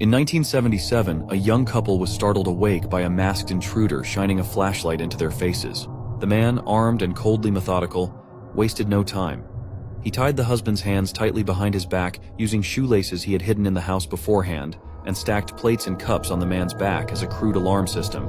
In 1977, a young couple was startled awake by a masked intruder shining a flashlight into their faces. The man, armed and coldly methodical, wasted no time. He tied the husband's hands tightly behind his back using shoelaces he had hidden in the house beforehand and stacked plates and cups on the man's back as a crude alarm system,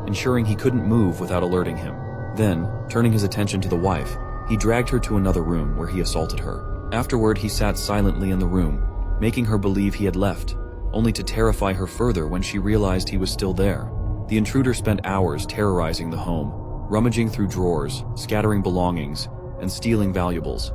ensuring he couldn't move without alerting him. Then, turning his attention to the wife, he dragged her to another room where he assaulted her. Afterward, he sat silently in the room, making her believe he had left, only to terrify her further when she realized he was still there. The intruder spent hours terrorizing the home, rummaging through drawers, scattering belongings, and stealing valuables.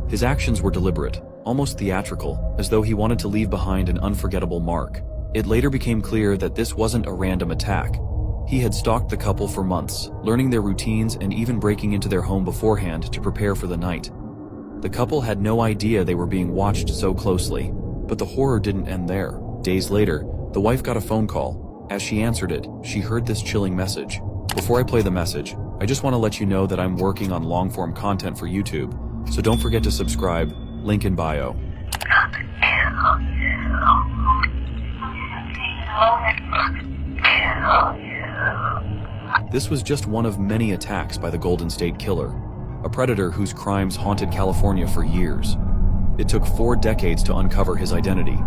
His actions were deliberate, almost theatrical, as though he wanted to leave behind an unforgettable mark. It later became clear that this wasn't a random attack. He had stalked the couple for months, learning their routines and even breaking into their home beforehand to prepare for the night. The couple had no idea they were being watched so closely, but the horror didn't end there. Days later, the wife got a phone call. As she answered it, she heard this chilling message. Before I play the message, I just want to let you know that I'm working on long-form content for YouTube, so don't forget to subscribe, link in bio. This was just one of many attacks by the Golden State Killer, a predator whose crimes haunted California for years. It took 4 decades to uncover his identity.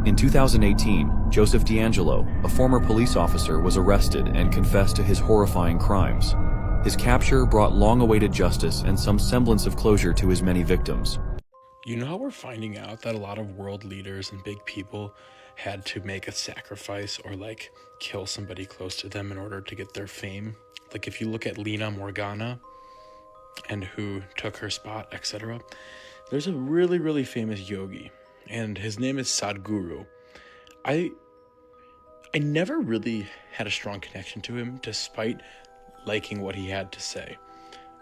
In 2018, Joseph D'Angelo, a former police officer, was arrested and confessed to his horrifying crimes. His capture brought long-awaited justice and some semblance of closure to his many victims. You know how we're finding out that a lot of world leaders and big people had to make a sacrifice or kill somebody close to them in order to get their fame? Like if you look at Lena Morgana and who took her spot, etc. There's a really, really famous yogi, and his name is Sadhguru. I never really had a strong connection to him, despite liking what he had to say.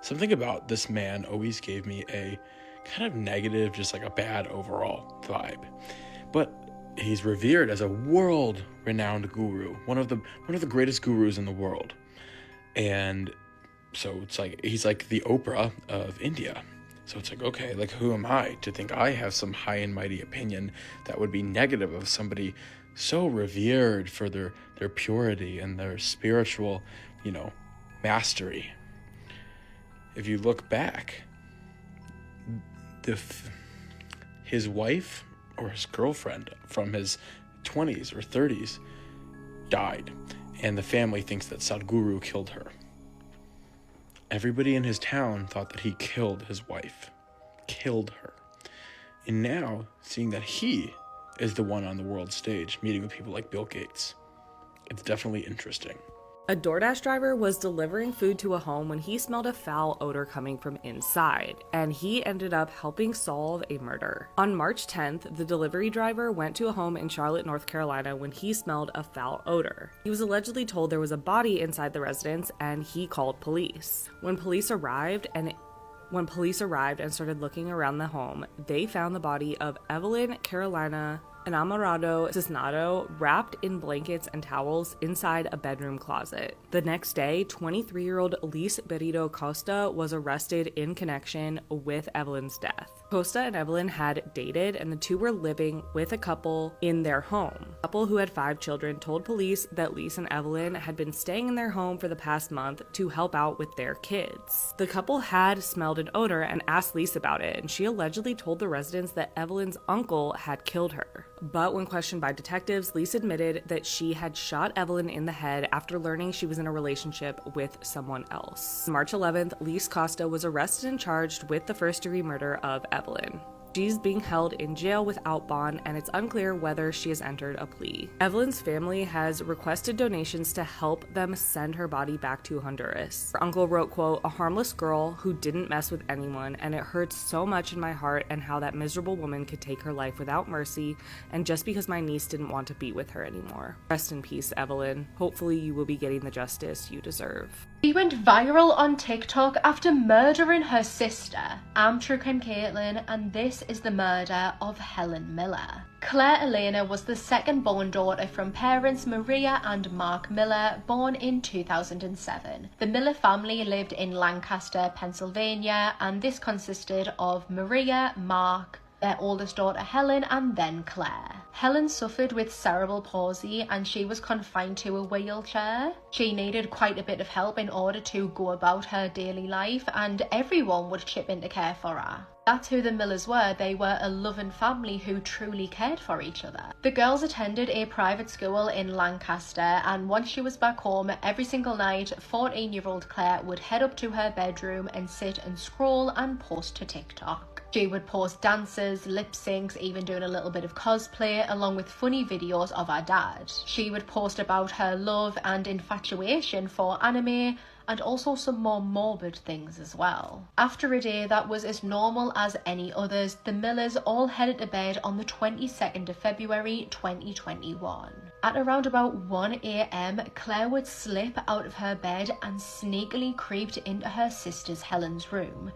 Something about this man always gave me a kind of negative, just like a bad overall vibe. But he's revered as a world-renowned guru, one of the greatest gurus in the world. And so it's like he's like the Oprah of India. So it's like, okay, who am I to think I have some high and mighty opinion that would be negative of somebody so revered for their purity and their spiritual, mastery. If you look back, his wife or his girlfriend from his 20s or 30s died, and the family thinks that Sadhguru killed her. Everybody in his town thought that he killed his wife, killed her. And now, seeing that he is the one on the world stage, meeting with people like Bill Gates, it's definitely interesting. A DoorDash driver was delivering food to a home when he smelled a foul odor coming from inside, and he ended up helping solve a murder. On March 10th, the delivery driver went to a home in Charlotte, North Carolina when he smelled a foul odor. He was allegedly told there was a body inside the residence, and he called police. When police arrived and started looking around the home, they found the body of Evelyn Carolina Enamorado Cisnado wrapped in blankets and towels inside a bedroom closet. The next day, 23-year-old Liz Berito Costa was arrested in connection with Evelyn's death. Costa and Evelyn had dated, and the two were living with a couple in their home. The couple, who had 5 children, told police that Liz and Evelyn had been staying in their home for the past month to help out with their kids. The couple had smelled an odor and asked Liz about it, and she allegedly told the residents that Evelyn's uncle had killed her. But when questioned by detectives, Liz admitted that she had shot Evelyn in the head after learning she was in a relationship with someone else. On March 11th, Liz Costa was arrested and charged with the first-degree murder of Evelyn. She's being held in jail without bond, and it's unclear whether she has entered a plea. Evelyn's family has requested donations to help them send her body back to Honduras. Her uncle wrote, quote, "A harmless girl who didn't mess with anyone, and it hurts so much in my heart and how that miserable woman could take her life without mercy, and just because my niece didn't want to be with her anymore. Rest in peace, Evelyn. Hopefully you will be getting the justice you deserve." She went viral on TikTok after murdering her sister. I'm True Crime Caitlin, and this is the murder of Helen Miller. Claire Elena was the second-born daughter from parents Maria and Mark Miller, born in 2007. The Miller family lived in Lancaster, Pennsylvania, and this consisted of Maria, Mark, their oldest daughter Helen, and then Claire. Helen suffered with cerebral palsy and she was confined to a wheelchair. She needed quite a bit of help in order to go about her daily life, and everyone would chip in to care for her. That's who the Millers were. They were a loving family who truly cared for each other. The girls attended a private school in Lancaster, and once she was back home, every single night, 14-year-old Claire would head up to her bedroom and sit and scroll and post to TikTok. She would post dances, lip syncs, even doing a little bit of cosplay, along with funny videos of her dad. She would post about her love and infatuation for anime, and also some more morbid things as well. After a day that was as normal as any others, the Millers all headed to bed on the 22nd of February 2021. At around about 1 a.m, Claire would slip out of her bed and sneakily creeped into her sister's Helen's room.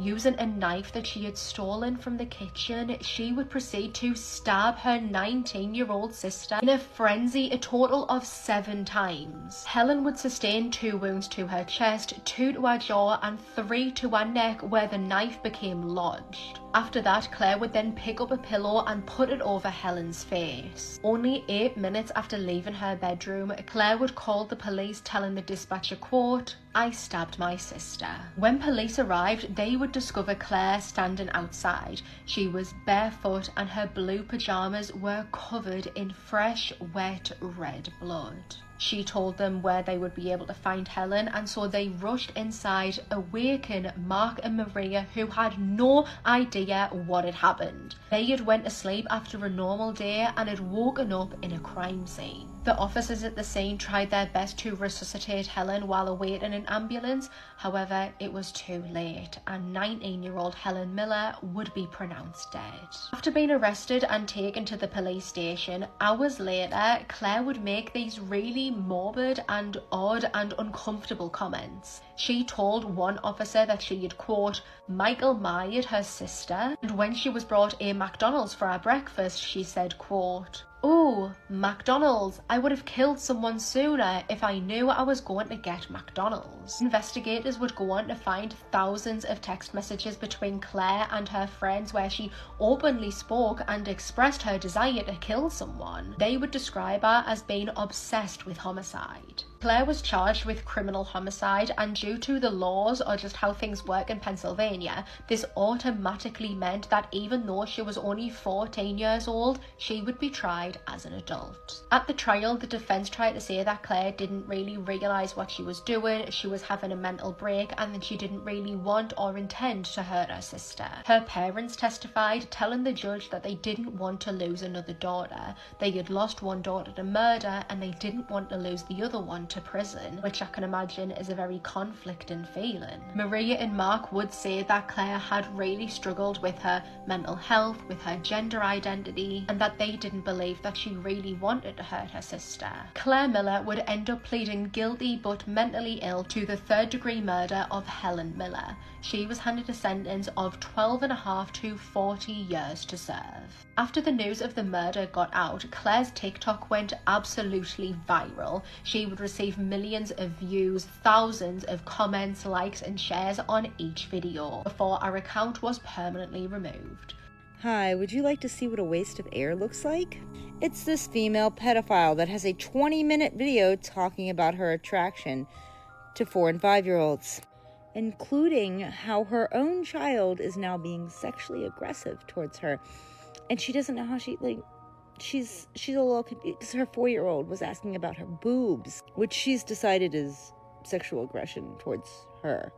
Using a knife that she had stolen from the kitchen, she would proceed to stab her 19-year-old sister in a frenzy a total of 7 times. Helen would sustain 2 wounds to her chest, 2 to her jaw, and 3 to her neck where the knife became lodged. After that, Claire would then pick up a pillow and put it over Helen's face. Only 8 minutes after leaving her bedroom, Claire would call the police, telling the dispatcher, quote, "I stabbed my sister." When police arrived, they would discover Claire standing outside. She was barefoot and her blue pajamas were covered in fresh, wet, red blood. She told them where they would be able to find Helen, and so they rushed inside, awaken Mark and Maria, who had no idea what had happened. They had went to sleep after a normal day and had woken up in a crime scene. The officers at the scene tried their best to resuscitate Helen while awaiting an ambulance. However, it was too late, and 19-year-old Helen Miller would be pronounced dead. After being arrested and taken to the police station, hours later, Claire would make these really morbid and odd and uncomfortable comments. She told one officer that she had, quote, Michael Myred her sister, and when she was brought a McDonald's for her breakfast, she said, quote, "Ooh, McDonald's. I would have killed someone sooner if I knew I was going to get McDonald's." Investigators would go on to find thousands of text messages between Claire and her friends where she openly spoke and expressed her desire to kill someone. They would describe her as being obsessed with homicide. Claire was charged with criminal homicide, and due to the laws or just how things work in Pennsylvania, this automatically meant that even though she was only 14 years old, she would be tried as an adult. At the trial, the defense tried to say that Claire didn't really realize what she was doing, she was having a mental break, and that she didn't really want or intend to hurt her sister. Her parents testified, telling the judge that they didn't want to lose another daughter. They had lost one daughter to murder, and they didn't want to lose the other one to prison, which I can imagine is a very conflicting feeling. Maria and Mark would say that Claire had really struggled with her mental health, with her gender identity, and that they didn't believe that she really wanted to hurt her sister. Claire Miller would end up pleading guilty but mentally ill to the 3rd-degree murder of Helen Miller. She was handed a sentence of 12.5 to 40 years to serve. After the news of the murder got out, Claire's TikTok went absolutely viral. She would receive millions of views, thousands of comments, likes and shares on each video before her account was permanently removed. Hi, would you like to see what a waste of air looks like? It's this female pedophile that has a 20-minute video talking about her attraction to 4- and 5-year-olds, including how her own child is now being sexually aggressive towards her. And she doesn't know how she's a little confused because her 4-year-old was asking about her boobs, which she's decided is sexual aggression towards her.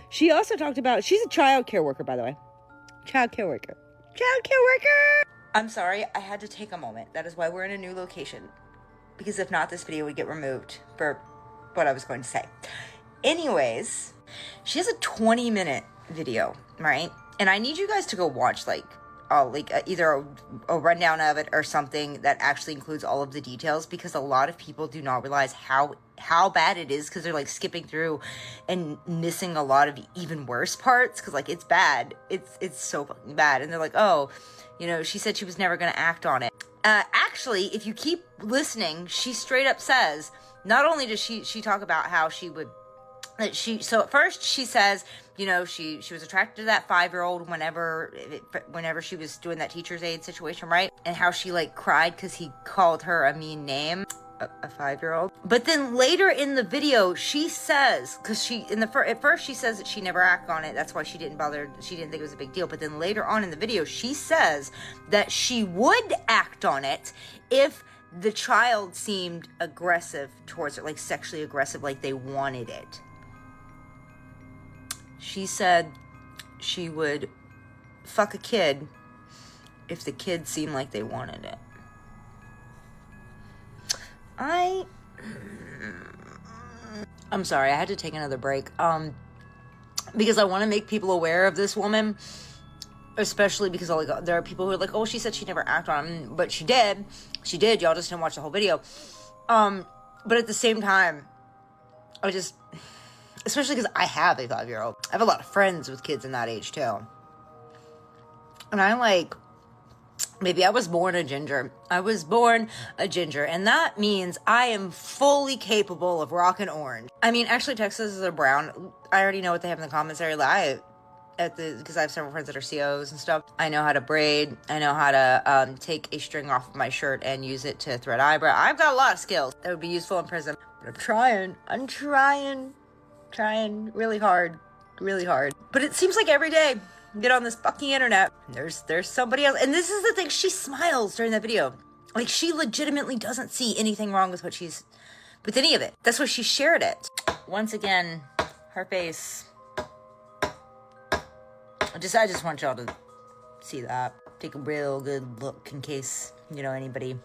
She also talked about, she's a child care worker, by the way. Child care worker. I'm sorry, I had to take a moment. That is why we're in a new location. Because if not, this video would get removed for what I was going to say. Anyways, she has a 20-minute video, right? And I need you guys to go watch, either a rundown of it or something that actually includes all of the details, because a lot of people do not realize how bad it is, because they're skipping through and missing a lot of even worse parts, because it's bad. It's so fucking bad. And they're like, oh, she said she was never going to act on it. Actually, if you keep listening, she straight up says, not only does she talk about how she would that so at first she says, you know, she was attracted to that 5-year-old whenever she was doing that teacher's aide situation, right? And how she like cried because he called her a mean name, a 5-year-old. But then later in the video, she says, because at first she says that she never acted on it. That's why she didn't think it was a big deal. But then later on in the video, she says that she would act on it if the child seemed aggressive towards her, like sexually aggressive, like they wanted it. She said she would fuck a kid if the kid seemed like they wanted it. I'm sorry, I had to take another break. Because I want to make people aware of this woman, especially because there are people who are like, oh, she said she never acted on him, but she did. She did. Y'all just didn't watch the whole video. But at the same time, especially because I have a 5-year-old. I have a lot of friends with kids in that age too. And maybe I was born a ginger. And that means I am fully capable of rocking orange. I mean, actually, Texas is brown. I already know what they have in the commissary. Because I have several friends that are COs and stuff. I know how to braid. I know how to take a string off of my shirt and use it to thread eyebrow. I've got a lot of skills that would be useful in prison. But I'm trying really hard. But it seems like every day you get on this fucking internet, there's somebody else. And this is the thing, she smiles during that video. Like, she legitimately doesn't see anything wrong with with any of it. That's why she shared it. Once again, her face. I just want y'all to see that. Take a real good look in case anybody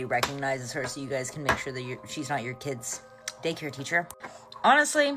recognizes her, so you guys can make sure that she's not your kid's daycare teacher. Honestly,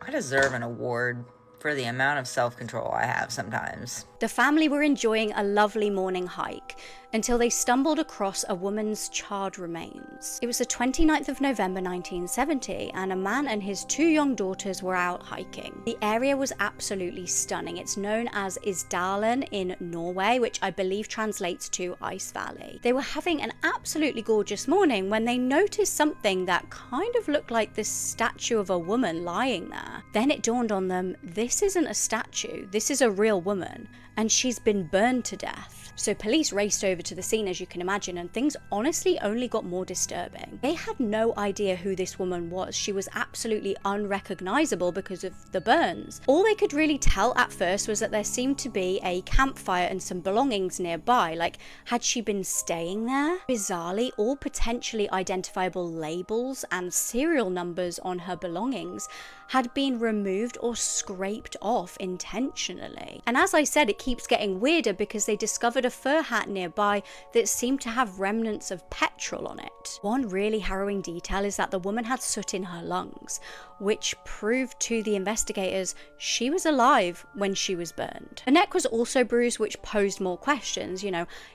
I deserve an award for the amount of self-control I have sometimes. The family were enjoying a lovely morning hike until they stumbled across a woman's charred remains. It was the 29th of November 1970, and a man and his 2 young daughters were out hiking. The area was absolutely stunning. It's known as Isdalen in Norway, which I believe translates to Ice Valley. They were having an absolutely gorgeous morning when they noticed something that kind of looked like this statue of a woman lying there. Then it dawned on them, this isn't a statue, this is a real woman, and she's been burned to death. So police raced over to the scene, as you can imagine, and things honestly only got more disturbing. They had no idea who this woman was. She was absolutely unrecognizable because of the burns. All they could really tell at first was that there seemed to be a campfire and some belongings nearby. Like, had she been staying there? Bizarrely, all potentially identifiable labels and serial numbers on her belongings had been removed or scraped off intentionally. And as I said, it keeps getting weirder because they discovered a fur hat nearby that seemed to have remnants of petrol on it. One really harrowing detail is that the woman had soot in her lungs, which proved to the investigators she was alive when she was burned. Her neck was also bruised, which posed more questions.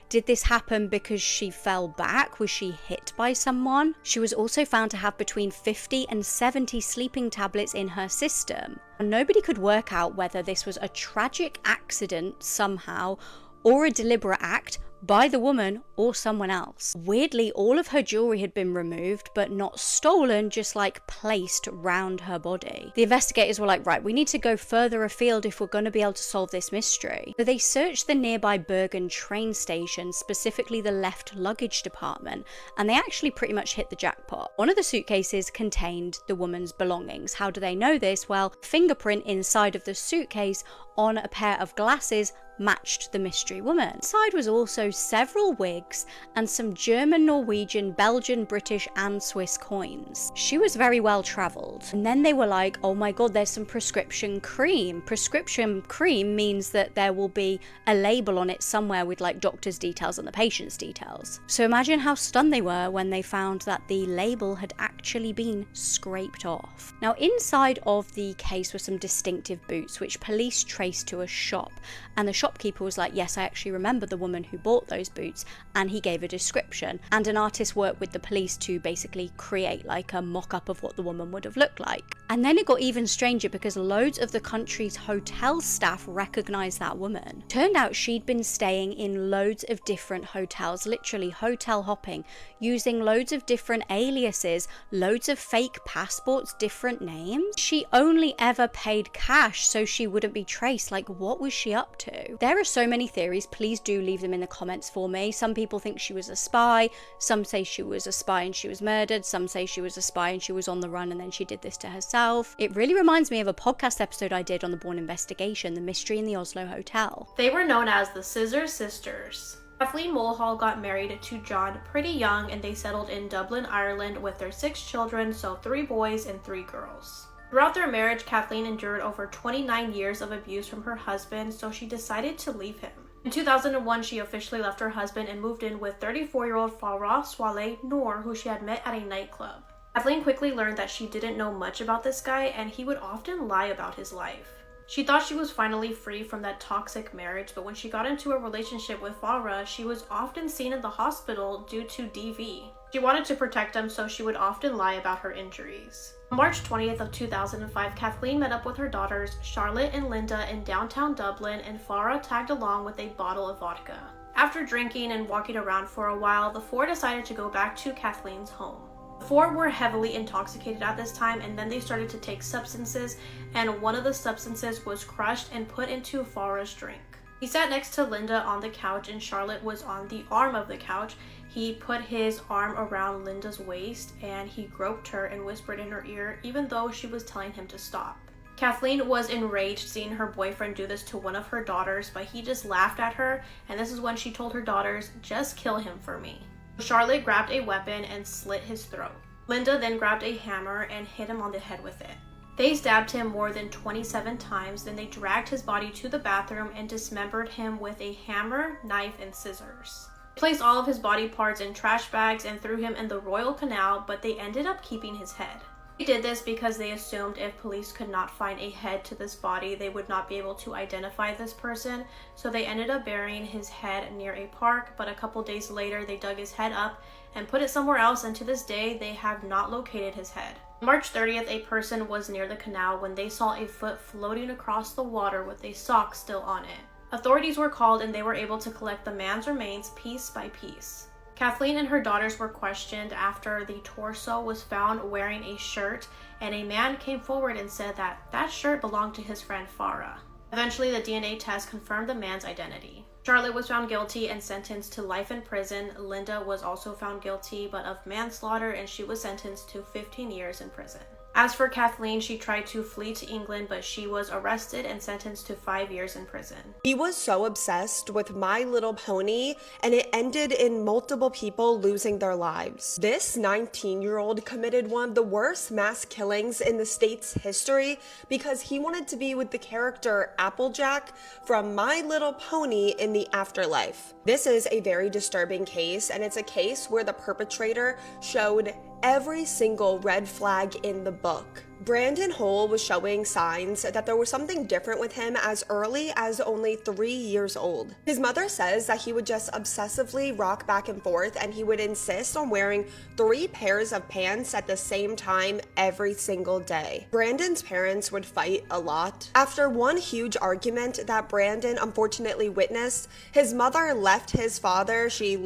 Did this happen because she fell back? Was she hit by someone? She was also found to have between 50 and 70 sleeping tablets in her system. Nobody could work out whether this was a tragic accident somehow or a deliberate act by the woman or someone else. Weirdly, all of her jewelry had been removed, but not stolen, just like placed round her body. The investigators were like, right, we need to go further afield if we're going to be able to solve this mystery. So they searched the nearby Bergen train station, specifically the left luggage department, and they actually pretty much hit the jackpot. One of the suitcases contained the woman's belongings. How do they know this? Well, fingerprint inside of the suitcase on a pair of glasses matched the mystery woman. Inside was also several wigs and some German, Norwegian, Belgian, British and Swiss coins. She was very well travelled. And then they were like, oh my god, there's some prescription cream. Prescription cream means that there will be a label on it somewhere with like doctor's details and the patient's details. So imagine how stunned they were when they found that the label had actually been scraped off. Now inside of the case were some distinctive boots which police traced to a shop, and the shop shopkeeper was like, yes, I actually remember the woman who bought those boots, and he gave a description. And an artist worked with the police to basically create like a mock-up of what the woman would have looked like. And then it got even stranger because loads of the country's hotel staff recognized that woman. Turned out she'd been staying in loads of different hotels, literally hotel hopping, using loads of different aliases, loads of fake passports, different names. She only ever paid cash so she wouldn't be traced. Like, what was she up to? There are so many theories. Please do leave them in the comments for me. Some people think she was a spy. Some say she was a spy and she was murdered. Some say she was a spy and she was on the run and then she did this to herself. It really reminds me of a podcast episode I did on the Bourne investigation, The Mystery in the Oslo Hotel. They were known as the Scissor Sisters. Kathleen Mulhall got married to John pretty young, and they settled in Dublin, Ireland with their 6 children, so 3 boys and 3 girls. Throughout their marriage, Kathleen endured over 29 years of abuse from her husband, so she decided to leave him. In 2001, she officially left her husband and moved in with 34-year-old Farah Swaleh Noor, who she had met at a nightclub. Kathleen quickly learned that she didn't know much about this guy, and he would often lie about his life. She thought she was finally free from that toxic marriage, but when she got into a relationship with Farah, she was often seen in the hospital due to DV. She wanted to protect him, so she would often lie about her injuries. On March 20th of 2005, Kathleen met up with her daughters, Charlotte and Linda, in downtown Dublin, and Farah tagged along with a bottle of vodka. After drinking and walking around for a while, the 4 decided to go back to Kathleen's home. The 4 were heavily intoxicated at this time, and then they started to take substances, and one of the substances was crushed and put into Farah's drink. He sat next to Linda on the couch, and Charlotte was on the arm of the couch. He put his arm around Linda's waist, and he groped her and whispered in her ear, even though she was telling him to stop. Kathleen was enraged seeing her boyfriend do this to one of her daughters, but he just laughed at her, and this is when she told her daughters, "Just kill him for me." Charlotte grabbed a weapon and slit his throat. Linda then grabbed a hammer and hit him on the head with it. They stabbed him more than 27 times, then they dragged his body to the bathroom and dismembered him with a hammer, knife, and scissors. They placed all of his body parts in trash bags and threw him in the Royal Canal, but they ended up keeping his head. They did this because they assumed if police could not find a head to this body, they would not be able to identify this person, so they ended up burying his head near a park, but a couple days later they dug his head up and put it somewhere else, and to this day they have not located his head. On March 30th, a person was near the canal when they saw a foot floating across the water with a sock still on it. Authorities were called and they were able to collect the man's remains piece by piece. Kathleen and her daughters were questioned after the torso was found wearing a shirt, and a man came forward and said that that shirt belonged to his friend Farah. Eventually, the DNA test confirmed the man's identity. Charlotte was found guilty and sentenced to life in prison. Linda was also found guilty, but of manslaughter, and she was sentenced to 15 years in prison. As for Kathleen, she tried to flee to England, but she was arrested and sentenced to 5 years in prison. He was so obsessed with My Little Pony, and it ended in multiple people losing their lives. This 19-year-old committed one of the worst mass killings in the state's history because he wanted to be with the character Applejack from My Little Pony in the afterlife. This is a very disturbing case, and it's a case where the perpetrator showed every single red flag in the book. Brandon Hole was showing signs that there was something different with him as early as only 3 years old. His mother says that he would just obsessively rock back and forth, and he would insist on wearing 3 pairs of pants at the same time every single day. Brandon's parents would fight a lot. After one huge argument that Brandon unfortunately witnessed, his mother left his father. She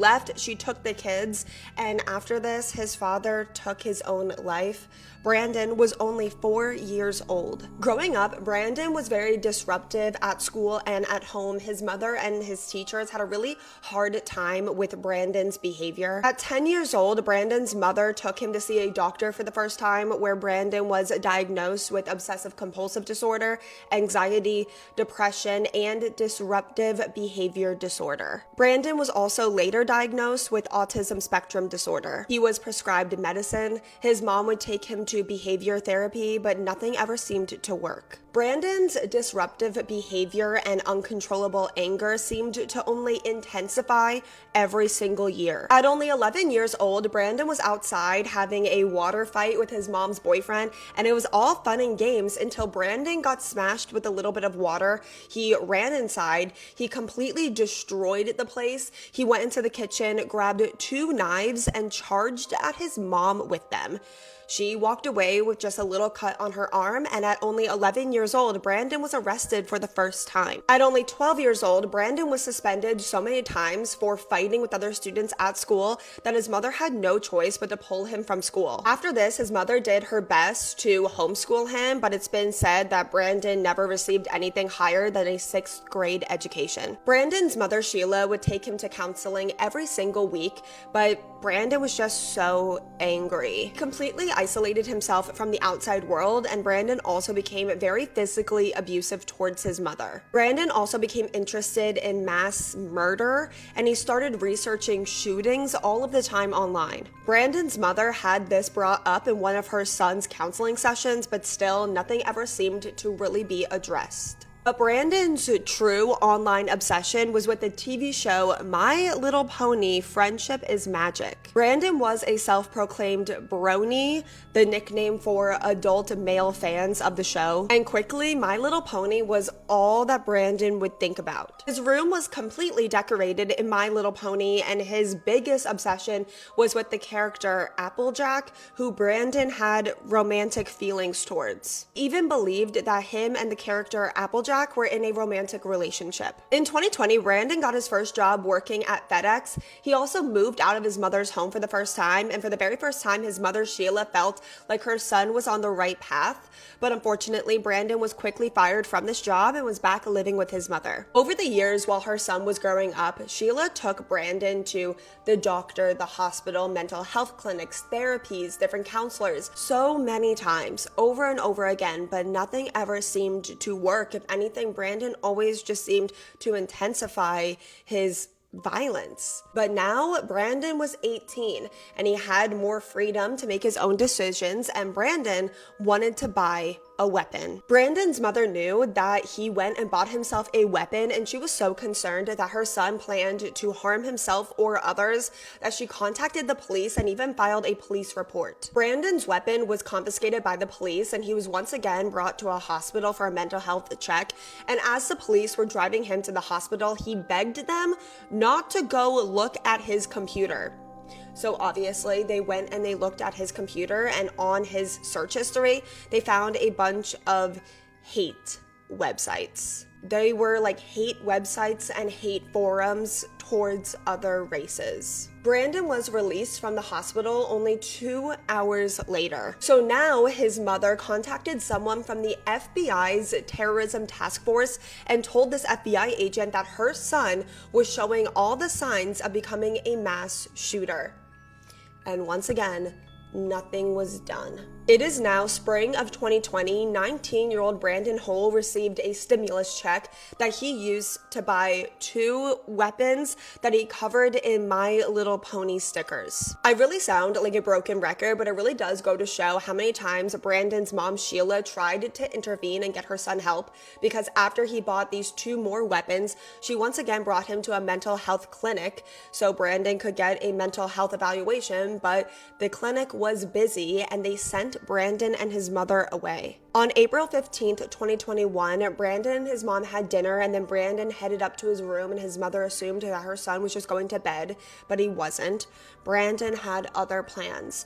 took the kids, and after this, his father took his own life. Brandon was only 4 years old. Growing up, Brandon was very disruptive at school and at home. His mother and his teachers had a really hard time with Brandon's behavior. At 10 years old, Brandon's mother took him to see a doctor for the first time, where Brandon was diagnosed with obsessive compulsive disorder, anxiety, depression, and disruptive behavior disorder. Brandon was also later diagnosed with autism spectrum disorder. He was prescribed medicine. His mom would take him to behavior therapy therapy, but nothing ever seemed to work. Brandon's disruptive behavior and uncontrollable anger seemed to only intensify every single year. At only 11 years old, Brandon was outside having a water fight with his mom's boyfriend, and it was all fun and games until Brandon got smashed with a little bit of water. He ran inside. He completely destroyed the place. He went into the kitchen, grabbed 2 knives, and charged at his mom with them. She walked away with just a little cut on her arm, and at only 11 years old, Brandon was arrested for the first time. At only 12 years old, Brandon was suspended so many times for fighting with other students at school that his mother had no choice but to pull him from school. After this, his mother did her best to homeschool him, but it's been said that Brandon never received anything higher than a 6th grade education. Brandon's mother, Sheila, would take him to counseling every single week, but Brandon was just so angry. He completely isolated himself from the outside world, and Brandon also became very physically abusive towards his mother. Brandon also became interested in mass murder, and he started researching shootings all of the time online. Brandon's mother had this brought up in one of her son's counseling sessions, but still nothing ever seemed to really be addressed. But Brandon's true online obsession was with the TV show My Little Pony: Friendship is Magic. Brandon was a self-proclaimed brony, the nickname for adult male fans of the show, and quickly My Little Pony was all that Brandon would think about. His room was completely decorated in My Little Pony, and his biggest obsession was with the character Applejack, who Brandon had romantic feelings towards. He even believed that him and the character Applejack were in a romantic relationship. In 2020, Brandon got his first job working at FedEx. He also moved out of his mother's home for the first time, and for the very first time, his mother, Sheila, felt like her son was on the right path. But unfortunately, Brandon was quickly fired from this job and was back living with his mother. Over the years, while her son was growing up, Sheila took Brandon to the doctor, the hospital, mental health clinics, therapies, different counselors, so many times, over and over again, but nothing ever seemed to work. If anything, Brandon always just seemed to intensify his violence. But now Brandon was 18 and he had more freedom to make his own decisions, and Brandon wanted to buy a weapon. Brandon's mother knew that he went and bought himself a weapon, and she was so concerned that her son planned to harm himself or others that she contacted the police and even filed a police report. Brandon's weapon was confiscated by the police, and he was once again brought to a hospital for a mental health check. And as the police were driving him to the hospital, he begged them not to go look at his computer. So obviously they went and they looked at his computer, and on his search history, they found a bunch of hate websites. They were like hate websites and hate forums towards other races. Brandon was released from the hospital only 2 hours later. So now his mother contacted someone from the FBI's terrorism task force and told this FBI agent that her son was showing all the signs of becoming a mass shooter. And once again, nothing was done. It is now spring of 2020. 19-year-old Brandon Hull received a stimulus check that he used to buy 2 weapons that he covered in My Little Pony stickers. I really sound like a broken record, but it really does go to show how many times Brandon's mom, Sheila, tried to intervene and get her son help, because after he bought these 2 more weapons, she once again brought him to a mental health clinic so Brandon could get a mental health evaluation, but the clinic was busy and they sent Brandon and his mother away. On April 15th, 2021, Brandon and his mom had dinner, and then Brandon headed up to his room, and his mother assumed that her son was just going to bed, but he wasn't. Brandon had other plans.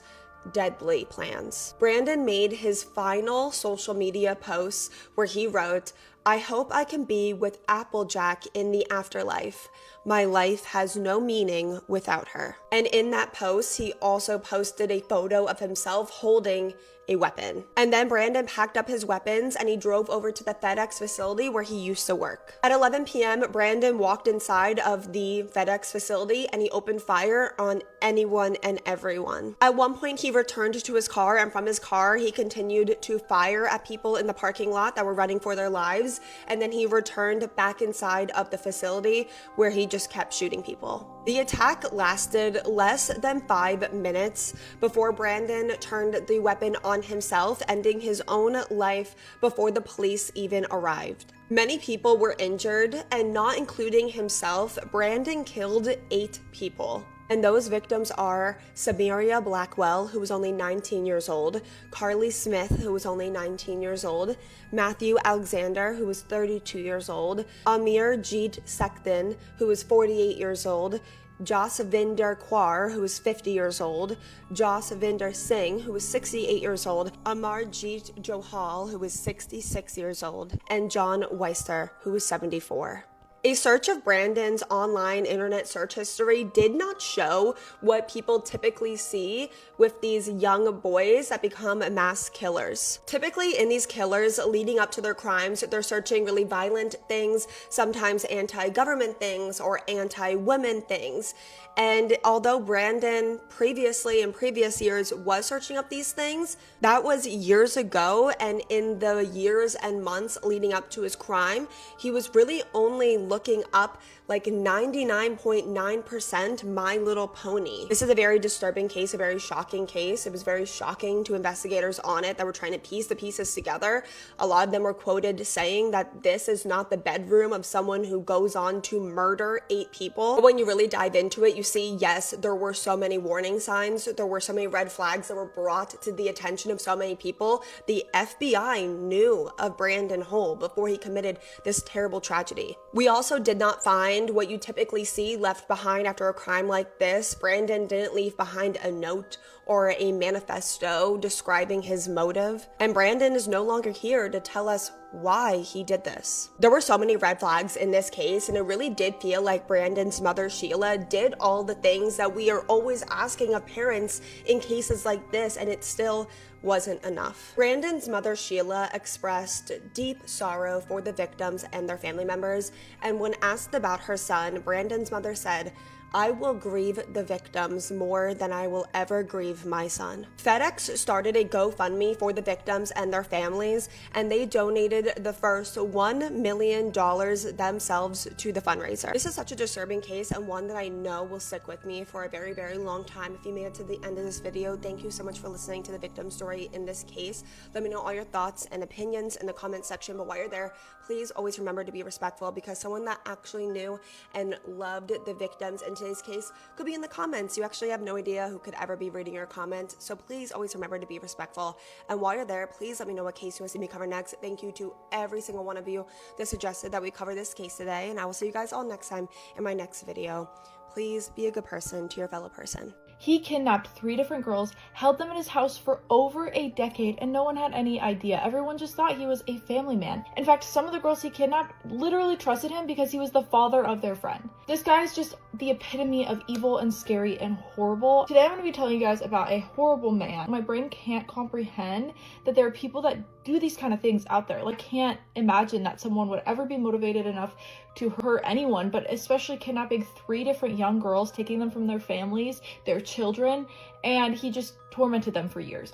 Deadly plans. Brandon made his final social media posts where he wrote, "I hope I can be with Applejack in the afterlife. My life has no meaning without her." And in that post, he also posted a photo of himself holding a weapon. And then Brandon packed up his weapons and he drove over to the FedEx facility where he used to work. At 11 p.m., Brandon walked inside of the FedEx facility and he opened fire on anyone and everyone. At one point, he returned to his car, and from his car, he continued to fire at people in the parking lot that were running for their lives. And then he returned back inside of the facility where he just kept shooting people. The attack lasted less than 5 minutes before Brandon turned the weapon on himself, ending his own life before the police even arrived. Many people were injured, and not including himself, Brandon killed 8 people. And those victims are Samaria Blackwell, who was only 19 years old, Carly Smith, who was only 19 years old, Matthew Alexander, who was 32 years old, Amir Jeet Sektin, who was 48 years old, Jasvinder Kaur, who was 50 years old, Jasvinder Singh, who was 68 years old, Amarjeet Johal, who was 66 years old, and John Weister, who was 74. A search of Brandon's online internet search history did not show what people typically see with these young boys that become mass killers. Typically in these killers leading up to their crimes, they're searching really violent things, sometimes anti-government things or anti-women things. And although Brandon previously in previous years was searching up these things, that was years ago, and in the years and months leading up to his crime, he was really only looking up like 99.9% My Little Pony. This is a very disturbing case, a very shocking case. It was very shocking to investigators on it that were trying to piece the pieces together. A lot of them were quoted saying that this is not the bedroom of someone who goes on to murder 8 people. But when you really dive into it, you see, yes, there were so many warning signs. There were so many red flags that were brought to the attention of so many people. The FBI knew of Brandon Hull before he committed this terrible tragedy. We also did not find what you typically see left behind after a crime like this. Brandon didn't leave behind a note or a manifesto describing his motive, and Brandon is no longer here to tell us why he did this. There were so many red flags in this case, and it really did feel like Brandon's mother, Sheila, did all the things that we are always asking of parents in cases like this, and it still wasn't enough. Brandon's mother, Sheila, expressed deep sorrow for the victims and their family members, and when asked about her son, Brandon's mother said, "I will grieve the victims more than I will ever grieve my son." FedEx started a GoFundMe for the victims and their families, and they donated the first $1 million themselves to the fundraiser. This is such a disturbing case, and one that I know will stick with me for a very, very long time. If you made it to the end of this video, thank you so much for listening to the victim story in this case. Let me know all your thoughts and opinions in the comment section, but while you're there, please always remember to be respectful, because someone that actually knew and loved the victims in today's case could be in the comments. You actually have no idea who could ever be reading your comment, so please always remember to be respectful. And while you're there, please let me know what case you want to see me cover next. Thank you to every single one of you that suggested that we cover this case today, and I will see you guys all next time in my next video. Please be a good person to your fellow person. He kidnapped 3 different girls, held them in his house for over a decade, and no one had any idea. Everyone just thought he was a family man. In fact, some of the girls he kidnapped literally trusted him because he was the father of their friend. This guy is just the epitome of evil and scary and horrible. Today I'm going to be telling you guys about a horrible man. My brain can't comprehend that there are people that do these kind of things out there. Like, can't imagine that someone would ever be motivated enough to hurt anyone, but especially kidnapping 3 different young girls, taking them from their families, their children, and he just tormented them for years.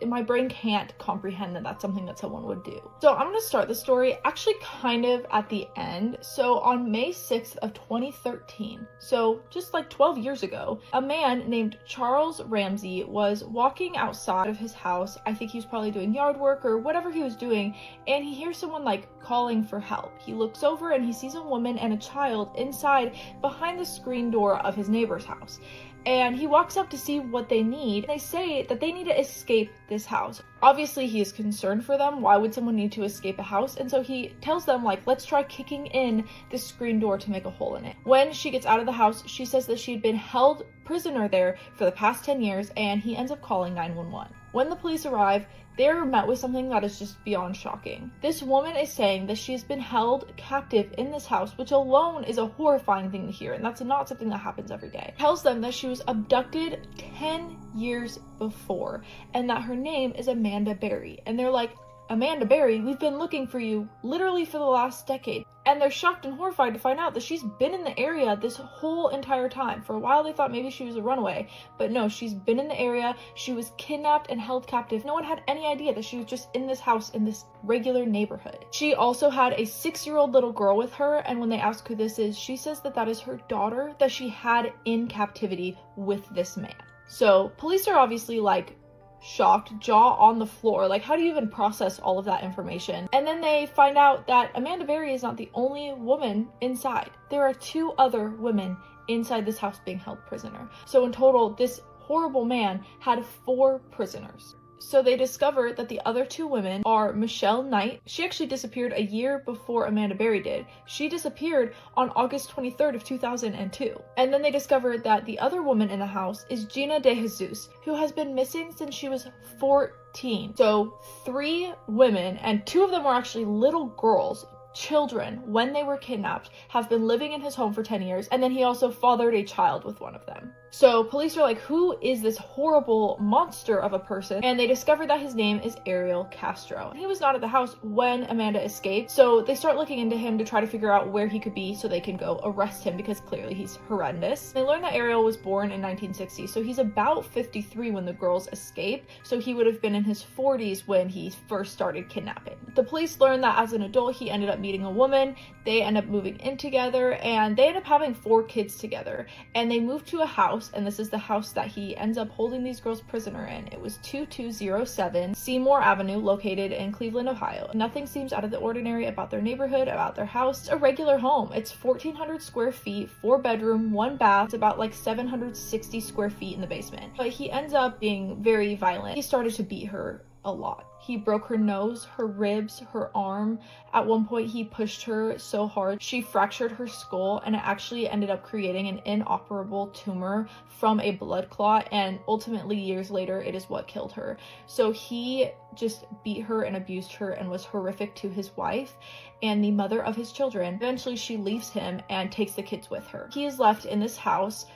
My brain can't comprehend that that's something that someone would do. So I'm going to start the story actually kind of at the end. So on May 6th of 2013, so just like 12 years ago, a man named Charles Ramsey was walking outside of his house. I think he was probably doing yard work or whatever he was doing, and he hears someone like calling for help. He looks over and he sees a woman and a child inside behind the screen door of his neighbor's house. And he walks up to see what they need. They say that they need to escape this house. Obviously, he is concerned for them. Why would someone need to escape a house? And so he tells them, like, let's try kicking in this screen door to make a hole in it. When she gets out of the house, she says that she'd been held prisoner there for the past 10 years, and he ends up calling 911. When the police arrive, they're met with something that is just beyond shocking. This woman is saying that she's been held captive in this house, which alone is a horrifying thing to hear, and that's not something that happens every day. Tells them that she was abducted 10 years before, and that her name is Amanda Berry. And they're like, Amanda Berry, we've been looking for you literally for the last decade. And they're shocked and horrified to find out that she's been in the area this whole entire time. For a while they thought maybe she was a runaway, but no, she's been in the area. She was kidnapped and held captive. No one had any idea that she was just in this house in this regular neighborhood. She also had a 6-year-old little girl with her, and when they ask who this is, she says that that is her daughter that she had in captivity with this man. So police are obviously like shocked, jaw on the floor. Like, how do you even process all of that information? And then they find out that Amanda Berry is not the only woman inside. There are 2 other women inside this house being held prisoner. So in total, this horrible man had 4 prisoners. So they discover that the other 2 women are Michelle Knight. She actually disappeared a year before Amanda Berry did. She disappeared on August 23rd of 2002. And then they discovered that the other woman in the house is Gina De Jesus, who has been missing since she was 14. So 3 women, and 2 of them were actually little girls, children, when they were kidnapped, have been living in his home for 10 years, and then he also fathered a child with one of them. So police are like, who is this horrible monster of a person? And they discovered that his name is Ariel Castro. He was not at the house when Amanda escaped, so they start looking into him to try to figure out where he could be so they can go arrest him, because clearly he's horrendous. They learn that Ariel was born in 1960, so he's about 53 when the girls escaped, so he would have been in his 40s when he first started kidnapping. The police learn that as an adult he ended up meeting a woman, they end up moving in together, and they end up having 4 kids together, and they moved to a house, and this is the house that he ends up holding these girls prisoner in. It was 2207 Seymour Avenue, located in Cleveland, Ohio. Nothing seems out of the ordinary about their neighborhood, about their house. It's a regular home. It's 1,400 square feet, 4 bedroom, 1 bath. It's about like 760 square feet in the basement. But he ends up being very violent. He started to beat her a lot. He broke her nose, her ribs, her arm. At one point, he pushed her so hard, she fractured her skull, and it actually ended up creating an inoperable tumor from a blood clot, and ultimately, years later, it is what killed her. So he just beat her and abused her and was horrific to his wife and the mother of his children. Eventually, she leaves him and takes the kids with her. He is left in this house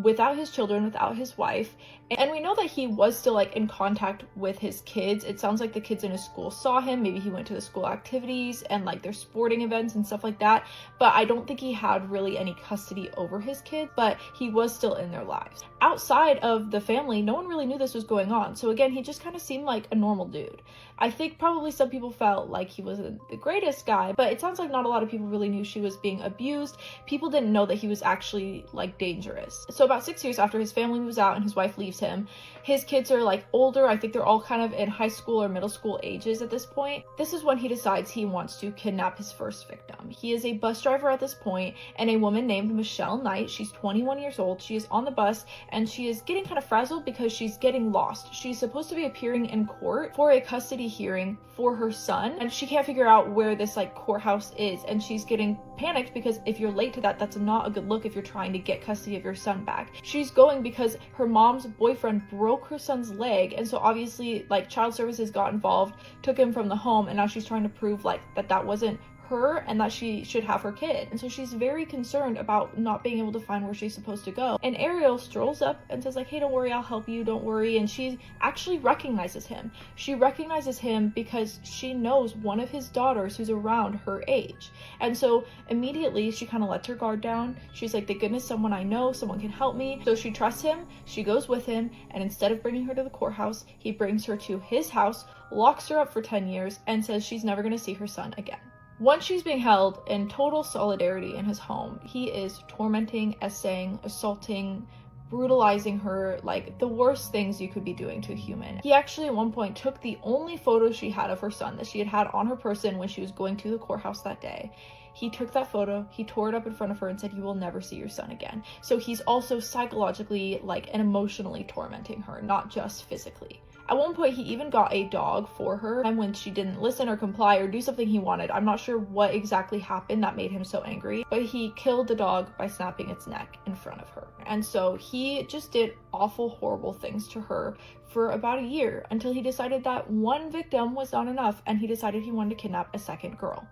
without his children, without his wife, and we know that he was still like in contact with his kids. It sounds like the kids in his school saw him. Maybe he went to the school activities and like their sporting events and stuff like that, but I don't think he had really any custody over his kids, but he was still in their lives. Outside of the family, no one really knew this was going on. So again, he just kind of seemed like a normal dude. I think probably some people felt like he wasn't the greatest guy, but it sounds like not a lot of people really knew she was being abused. People didn't know that he was actually like dangerous. So about 6 years after his family moves out and his wife leaves him, his kids are like older. I think they're all kind of in high school or middle school ages at this point. This is when he decides he wants to kidnap his first victim. He is a bus driver at this point, and a woman named Michelle Knight. She's 21 years old. She is on the bus and she is getting kind of frazzled because she's getting lost. She's supposed to be appearing in court for a custody hearing for her son, and she can't figure out where this like courthouse is, and she's getting panicked because if you're late to that, that's not a good look if you're trying to get custody of your son back. She's going because her mom's boyfriend broke her son's leg, and so obviously like child services got involved, took him from the home, and now she's trying to prove like that wasn't her and that she should have her kid. And so she's very concerned about not being able to find where she's supposed to go. And Ariel strolls up and says like, hey, don't worry, I'll help you, don't worry. And she actually recognizes him. She recognizes him because she knows one of his daughters who's around her age. And so immediately she kind of lets her guard down. She's like, thank goodness someone I know, someone can help me. So she trusts him, she goes with him, and instead of bringing her to the courthouse, he brings her to his house, locks her up for 10 years, and says she's never going to see her son again. Once she's being held in total solidarity in his home, he is tormenting, essaying, assaulting, brutalizing her, like the worst things you could be doing to a human. He actually at one point took the only photo she had of her son that she had had on her person when she was going to the courthouse that day. He took that photo, he tore it up in front of her and said, you will never see your son again. So he's also psychologically like and emotionally tormenting her, not just physically. At one point, he even got a dog for her, and when she didn't listen or comply or do something he wanted, I'm not sure what exactly happened that made him so angry, but he killed the dog by snapping its neck in front of her. And so he just did awful, horrible things to her for about a year until he decided that one victim was not enough, and he decided he wanted to kidnap a second girl.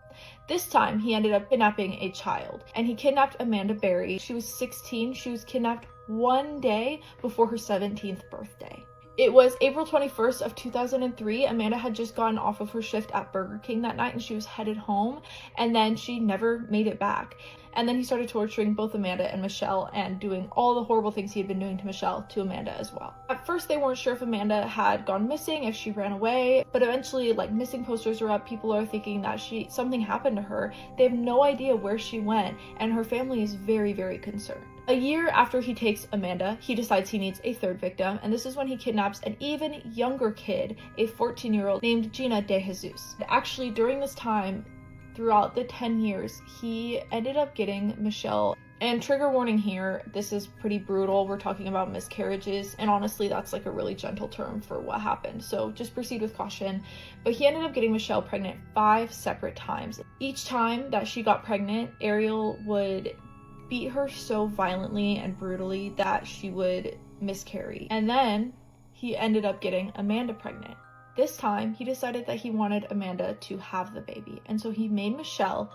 This time, he ended up kidnapping a child, and he kidnapped Amanda Berry. She was 16. She was kidnapped one day before her 17th birthday. It was April 21st of 2003. Amanda had just gotten off of her shift at Burger King that night and she was headed home, and then she never made it back. And then he started torturing both Amanda and Michelle and doing all the horrible things he had been doing to Michelle to Amanda as well. At first, they weren't sure if Amanda had gone missing, if she ran away, but eventually, like, missing posters are up. People are thinking that something happened to her. They have no idea where she went, and her family is very, very concerned. A year after he takes Amanda, he decides he needs a third victim, and this is when he kidnaps an even younger kid, a 14-year-old named Gina De Jesus. Actually, during this time, throughout the 10 years, he ended up getting Michelle. And trigger warning here, this is pretty brutal. We're talking about miscarriages, and honestly, that's like a really gentle term for what happened. So just proceed with caution. But he ended up getting Michelle pregnant 5 separate times. Each time that she got pregnant, Ariel would beat her so violently and brutally that she would miscarry. And then he ended up getting Amanda pregnant. This time, he decided that he wanted Amanda to have the baby, and so he made Michelle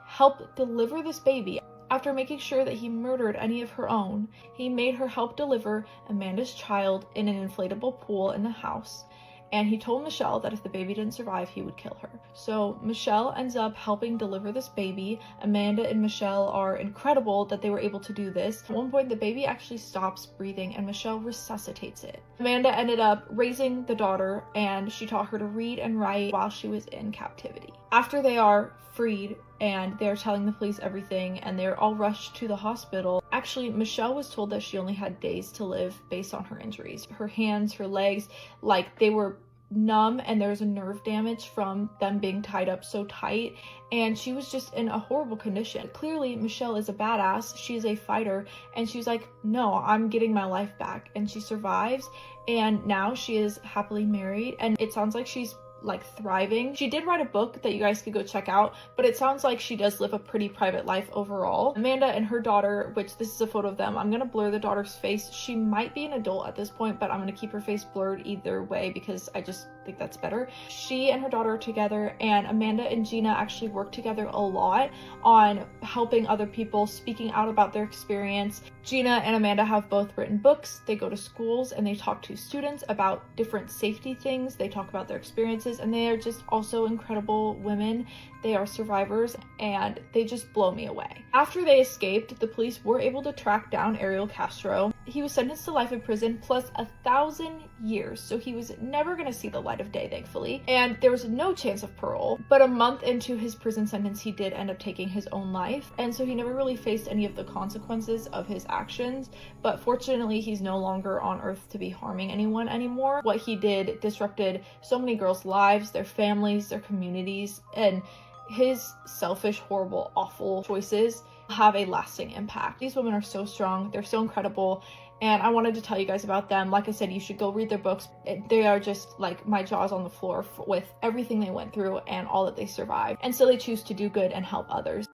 help deliver this baby. After making sure that he murdered any of her own, he made her help deliver Amanda's child in an inflatable pool in the house, and he told Michelle that if the baby didn't survive, he would kill her. So Michelle ends up helping deliver this baby. Amanda and Michelle are incredible that they were able to do this. At one point, the baby actually stops breathing and Michelle resuscitates it. Amanda ended up raising the daughter, and she taught her to read and write while she was in captivity. After they are freed and they're telling the police everything and they're all rushed to the hospital, actually Michelle was told that she only had days to live based on her injuries. Her hands, her legs, like they were numb, and there was a nerve damage from them being tied up so tight, and she was just in a horrible condition. Clearly Michelle is a badass, she's a fighter, and she's like, no, I'm getting my life back, and she survives, and now she is happily married, and it sounds like she's like thriving. She did write a book that you guys could go check out, but it sounds like she does live a pretty private life overall. Amanda and her daughter, which this is a photo of them, I'm gonna blur the daughter's face. She might be an adult at this point, but I'm gonna keep her face blurred either way because I just think that's better. She and her daughter are together, and Amanda and Gina actually work together a lot on helping other people, speaking out about their experience. Gina and Amanda have both written books. They go to schools and they talk to students about different safety things. They talk about their experiences, and they are just also incredible women. They are survivors, and they just blow me away. After they escaped, the police were able to track down Ariel Castro. He was sentenced to life in prison plus 1,000 years, so he was never going to see the light of day, thankfully, and there was no chance of parole. But a month into his prison sentence, he did end up taking his own life, and so he never really faced any of the consequences of his actions. But fortunately, he's no longer on earth to be harming anyone anymore. What he did disrupted so many girls' lives, their families, their communities, and his selfish, horrible, awful choices have a lasting impact. These women are so strong, they're so incredible, and I wanted to tell you guys about them. Like I said, you should go read their books. They are just like my jaws on the floor with everything they went through and all that they survived, and so they choose to do good and help others.